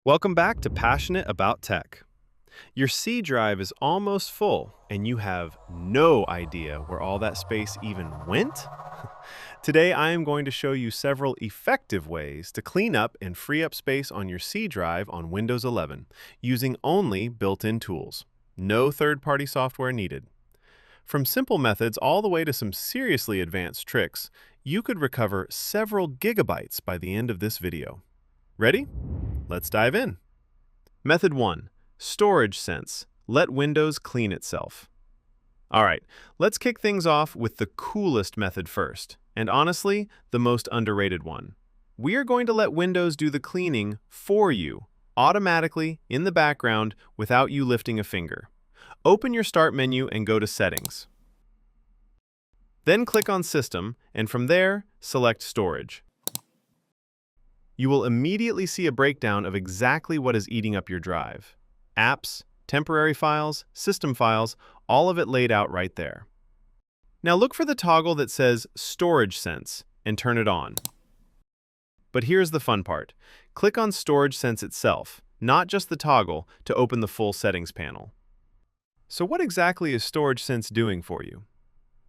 Welcome back to Passionate About Tech. Your C drive is almost full, and you have no idea where all that space even went? Today, I am going to show you several effective ways to clean up and free up space on your C drive on Windows 11 using only built-in tools. No third-party software needed. From simple methods all the way to some seriously advanced tricks, you could recover several gigabytes by the end of this video. Ready? Let's dive in. Method 1. Storage sense. Let Windows clean itself. Alright, let's kick things off with the coolest method first, and honestly, the most underrated one. We are going to let Windows do the cleaning for you, automatically, in the background, without you lifting a finger. Open your Start menu and go to Settings. Then click on System, and from there, select Storage. You will immediately see a breakdown of exactly what is eating up your drive. Apps, temporary files, system files, all of it laid out right there. Now look for the toggle that says Storage Sense and turn it on. But here's the fun part. Click on Storage Sense itself, not just the toggle, to open the full settings panel. So what exactly is Storage Sense doing for you?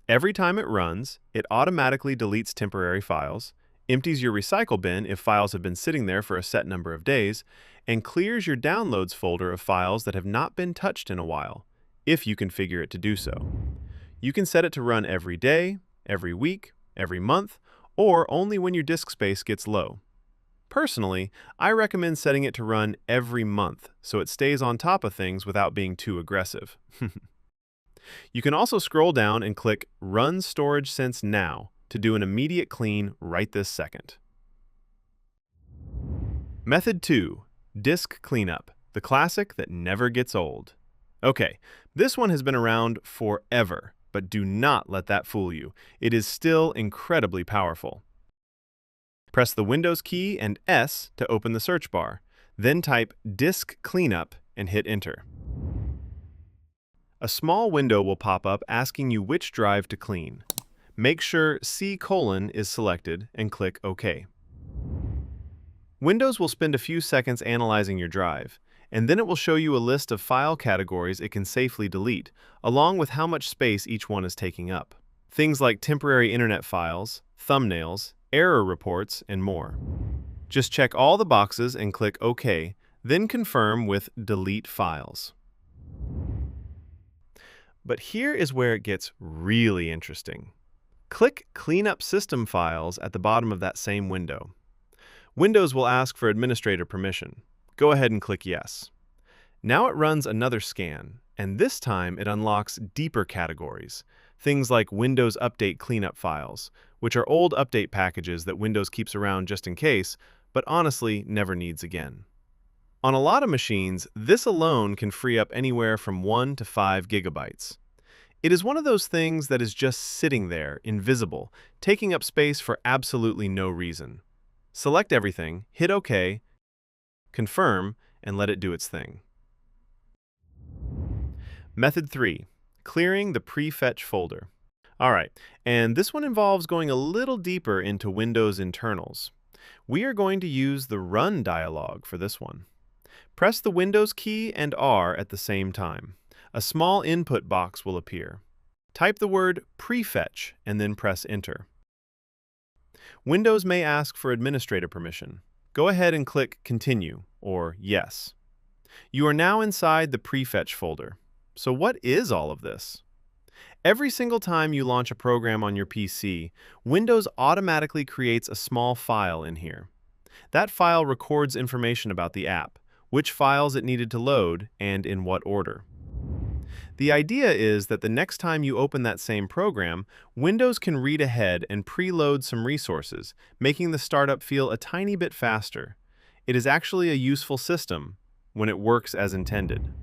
Every time it runs, it automatically deletes temporary files, empties your recycle bin if files have been sitting there for a set number of days, and clears your downloads folder of files that have not been touched in a while, if you configure it to do so. You can set it to run every day, every week, every month, or only when your disk space gets low. Personally, I recommend setting it to run every month so it stays on top of things without being too aggressive. You can also scroll down and click Run Storage Sense Now to do an immediate clean right this second. Method 2. Disk Cleanup, the classic that never gets old. Okay, this one has been around forever, but do not let that fool you. It is still incredibly powerful. Press the Windows key and S to open the search bar, then type Disk Cleanup and hit Enter. A small window will pop up asking you which drive to clean. Make sure C: is selected and click OK. Windows will spend a few seconds analyzing your drive, and then it will show you a list of file categories it can safely delete, along with how much space each one is taking up. Things like temporary internet files, thumbnails, error reports, and more. Just check all the boxes and click OK, then confirm with Delete Files. But here is where it gets really interesting. Click Clean Up System Files at the bottom of that same window. Windows will ask for administrator permission. Go ahead and click Yes. Now it runs another scan, and this time it unlocks deeper categories, things like Windows Update Cleanup files, which are old update packages that Windows keeps around just in case, but honestly never needs again. On a lot of machines, this alone can free up anywhere from 1 to 5 gigabytes. It is one of those things that is just sitting there, invisible, taking up space for absolutely no reason. Select everything, hit OK, confirm, and let it do its thing. Method 3. Clearing the prefetch folder. Alright, and this one involves going a little deeper into Windows internals. We are going to use the Run dialog for this one. Press the Windows key and R at the same time. A small input box will appear. Type the word prefetch and then press Enter. Windows may ask for administrator permission. Go ahead and click Continue or Yes. You are now inside the prefetch folder. So what is all of this? Every single time you launch a program on your PC, Windows automatically creates a small file in here. That file records information about the app, which files it needed to load, and in what order. The idea is that the next time you open that same program, Windows can read ahead and preload some resources, making the startup feel a tiny bit faster. It is actually a useful system when it works as intended.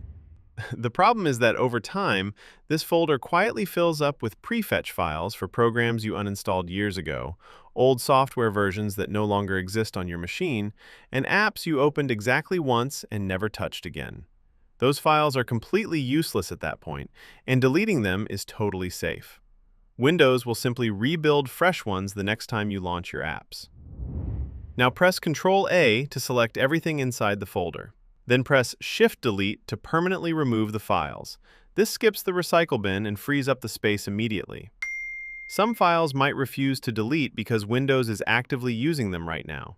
The problem is that over time, this folder quietly fills up with prefetch files for programs you uninstalled years ago, old software versions that no longer exist on your machine, and apps you opened exactly once and never touched again. Those files are completely useless at that point, and deleting them is totally safe. Windows will simply rebuild fresh ones the next time you launch your apps. Now press Ctrl A to select everything inside the folder. Then press Shift Delete to permanently remove the files. This skips the recycle bin and frees up the space immediately. Some files might refuse to delete because Windows is actively using them right now.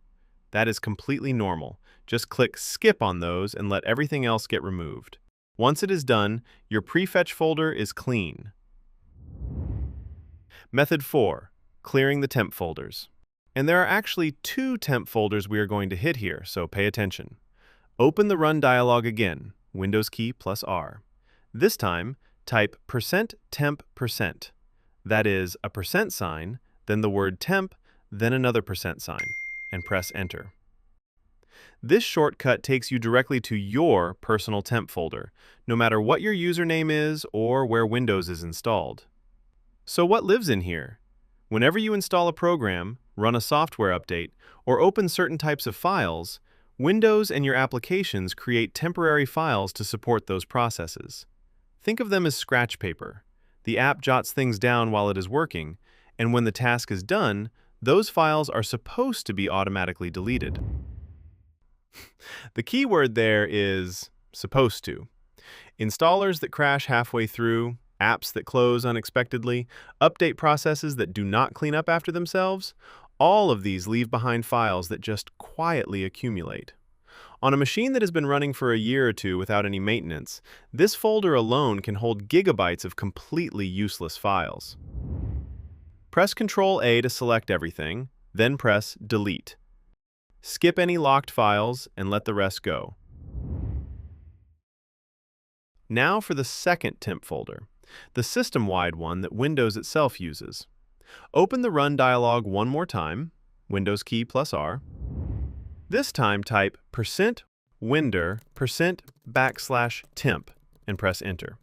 That is completely normal. Just click Skip on those and let everything else get removed. Once it is done, your prefetch folder is clean. Method 4. Clearing the temp folders. And there are actually 2 temp folders we are going to hit here, so pay attention. Open the Run dialog again, Windows key plus R. This time, type %temp%. That is a percent sign, then the word temp, then another percent sign, and press Enter. This shortcut takes you directly to your personal temp folder, no matter what your username is or where Windows is installed. So what lives in here? Whenever you install a program, run a software update, or open certain types of files, Windows and your applications create temporary files to support those processes. Think of them as scratch paper. The app jots things down while it is working, and when the task is done, those files are supposed to be automatically deleted. The key word there is supposed to. Installers that crash halfway through, apps that close unexpectedly, update processes that do not clean up after themselves, all of these leave behind files that just quietly accumulate. On a machine that has been running for a year or two without any maintenance, this folder alone can hold gigabytes of completely useless files. Press Ctrl A to select everything, then press Delete. Skip any locked files and let the rest go. Now for the second temp folder, the system-wide one that Windows itself uses. Open the Run dialog one more time, Windows key plus R. This time type %windir%\temp and press Enter.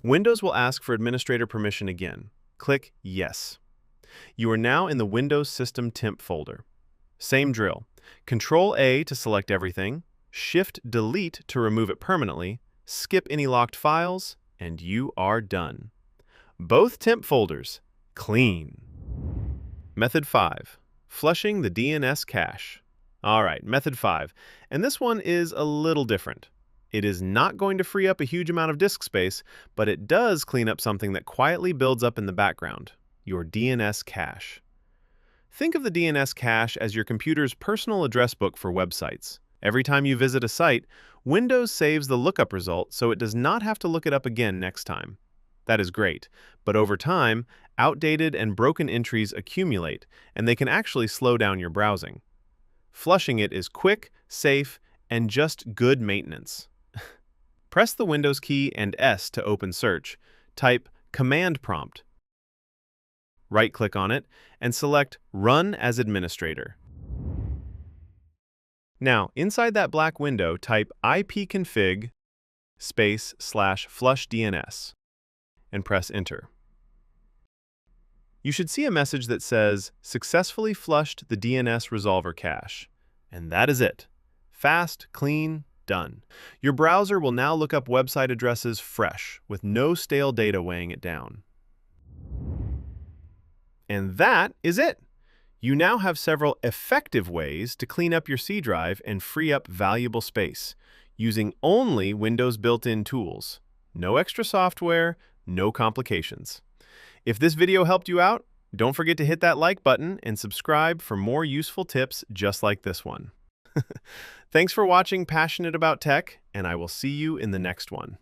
Windows will ask for administrator permission again. Click Yes. You are now in the Windows System Temp folder. Same drill. Ctrl A to select everything, Shift Delete to remove it permanently, skip any locked files, and you are done. Both temp folders clean. Method 5. Flushing the DNS cache. All right, method 5. And this one is a little different. It is not going to free up a huge amount of disk space, but it does clean up something that quietly builds up in the background, your DNS cache. Think of the DNS cache as your computer's personal address book for websites. Every time you visit a site, Windows saves the lookup result so it does not have to look it up again next time. That is great, but over time, outdated and broken entries accumulate, and they can actually slow down your browsing. Flushing it is quick, safe, and just good maintenance. Press the Windows key and S to open search. Type Command Prompt. Right-click on it and select Run as Administrator. Now, inside that black window, type ipconfig//flushdns and press Enter. You should see a message that says, Successfully flushed the DNS resolver cache. And that is it. Fast, clean, done. Your browser will now look up website addresses fresh, with no stale data weighing it down. And that is it. You now have several effective ways to clean up your C drive and free up valuable space, using only Windows built-in tools. No extra software, no complications. If this video helped you out, don't forget to hit that like button and subscribe for more useful tips just like this one. Thanks for watching Passionate About Tech, and I will see you in the next one.